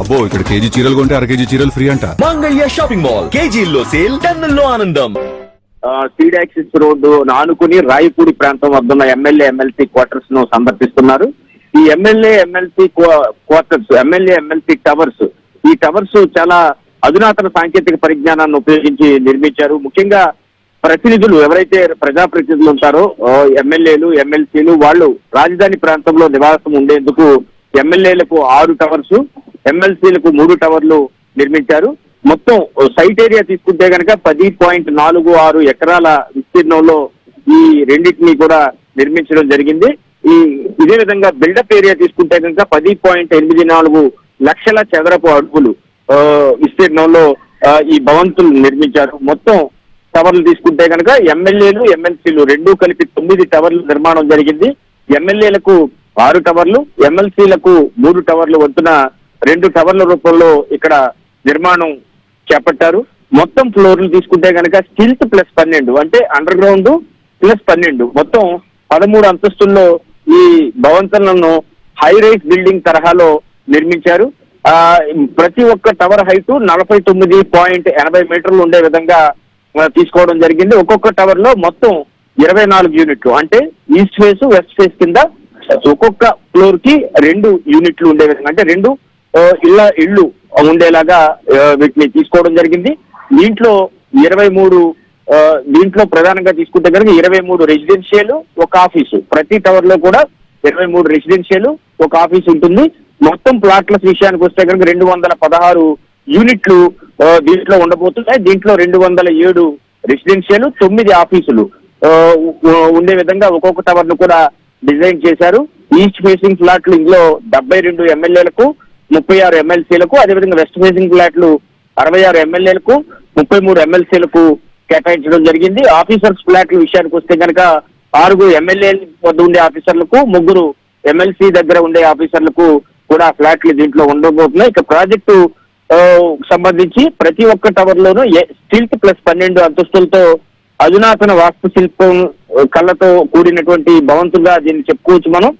అబ్బో ఇక్కడ కేజీ చీరలు కొంటే అర కేజీ చీరలు ఫ్రీ అంట. మంగళ్య షాపింగ్ మాల్, కేజీల్లో సేల్, టన్నుల్లో ఆనందం. సీడ్ యాక్సిస్ రోడ్డు ఆనుకుని రాయపూడి ప్రాంతం వద్ద ఉన్న ఎమ్మెల్యే ఎమ్మెల్సీ క్వార్టర్స్ ను సందర్శిస్తున్నారు. ఈ MLA MLC quarters, MLA MLC towers, ఈ టవర్స్ చాలా అధునాతన సాంకేతిక పరిజ్ఞానాన్ని ఉపయోగించి నిర్మించారు. ముఖ్యంగా ప్రతినిధులు ఎవరైతే ప్రజాప్రతినిధులు ఉంటారో, ఎమ్మెల్యేలు ఎమ్మెల్సీలు, వాళ్ళు రాజధాని ప్రాంతంలో నివాసం ఉండేందుకు ఎమ్మెల్యేలకు 6 టవర్స్, ఎమ్మెల్సీలకు 3 టవర్లు నిర్మించారు. మొత్తం సైట్ ఏరియా తీసుకుంటే కనుక 10.46 ఎకరాల విస్తీర్ణంలో ఈ రెండింటినీ కూడా నిర్మించడం జరిగింది. ఇదే విధంగా బిల్డప్ ఏరియా తీసుకుంటే కనుక 10.84 లక్షల చదరపు అడుగులు విస్తీర్ణంలో ఈ భవంతులు నిర్మించారు. మొత్తం టవర్లు తీసుకుంటే కనుక ఎమ్మెల్యేలు ఎమ్మెల్సీలు రెండూ కలిపి 9 టవర్లు నిర్మాణం జరిగింది. ఎమ్మెల్యేలకు 6 టవర్లు, ఎమ్మెల్సీలకు 3 టవర్లు వంతున 2 టవర్ల రూపంలో ఇక్కడ నిర్మాణం చేపట్టారు. మొత్తం ఫ్లోర్లు తీసుకుంటే కనుక స్టిల్త్ ప్లస్ 12 అంటే అండర్ గ్రౌండ్ ప్లస్ 12 మొత్తం 13 అంతస్తుల్లో ఈ భవంతులను హై రైస్ బిల్డింగ్ తరహాలో నిర్మించారు. ప్రతి ఒక్క టవర్ హైట్ 49.80 మీటర్లు ఉండే విధంగా తీసుకోవడం జరిగింది. ఒక్కొక్క టవర్ లో మొత్తం 24 యూనిట్లు అంటే ఈస్ట్ ఫేస్ వెస్ట్ ఫేస్ కింద ఒక్కొక్క ఫ్లోర్ కి 2 యూనిట్లు ఉండే విధంగా, అంటే 2 ఇళ్ళు ఉండేలాగా వీటిని తీసుకోవడం జరిగింది. దీంట్లో 23 దీంట్లో ప్రధానంగా తీసుకుంటే కనుక 23 రెసిడెన్షియల్, ఒక ఆఫీసు. ప్రతి టవర్ లో కూడా 23 రెసిడెన్షియల్, ఒక ఆఫీస్ ఉంటుంది. మొత్తం ప్లాట్ల విషయానికి వస్తే కనుక 216 యూనిట్లు దీంట్లో ఉండబోతున్నాయి. దీంట్లో 207 రెసిడెన్షియల్, 9 ఆఫీసులు ఉండే విధంగా ఒక్కొక్క టవర్ ను కూడా డిజైన్ చేశారు. ఈస్ట్ ఫేసింగ్ ఫ్లాట్లు ఇందులో 72 ఎమ్మెల్యేలకు, 36 ఎమ్మెల్సీలకు, అదేవిధంగా వెస్ట్ ఫేసింగ్ ఫ్లాట్లు 66 ఎమ్మెల్యేలకు, 33 ఎమ్మెల్సీలకు కేటాయించడం జరిగింది. ఆఫీసర్స్ ఫ్లాట్ల విషయానికి వస్తే కనుక 6 ఎమ్మెల్యే వద్ద ఉండే ఆఫీసర్లకు, 3 ఎమ్మెల్సీ దగ్గర ఉండే ఆఫీసర్లకు కూడా ఫ్లాట్లు దీంట్లో ఉండబోతున్నాయి. ఇక ప్రాజెక్టు సంబంధించి ప్రతి ఒక్క టవర్ లోనూ స్టిల్త్ ప్లస్ 12 అంతస్తులతో అధునాతన వాస్తు శిల్పం కళ్ళతో కూడినటువంటి భవంతుగా దీన్ని చెప్పుకోవచ్చు మనం.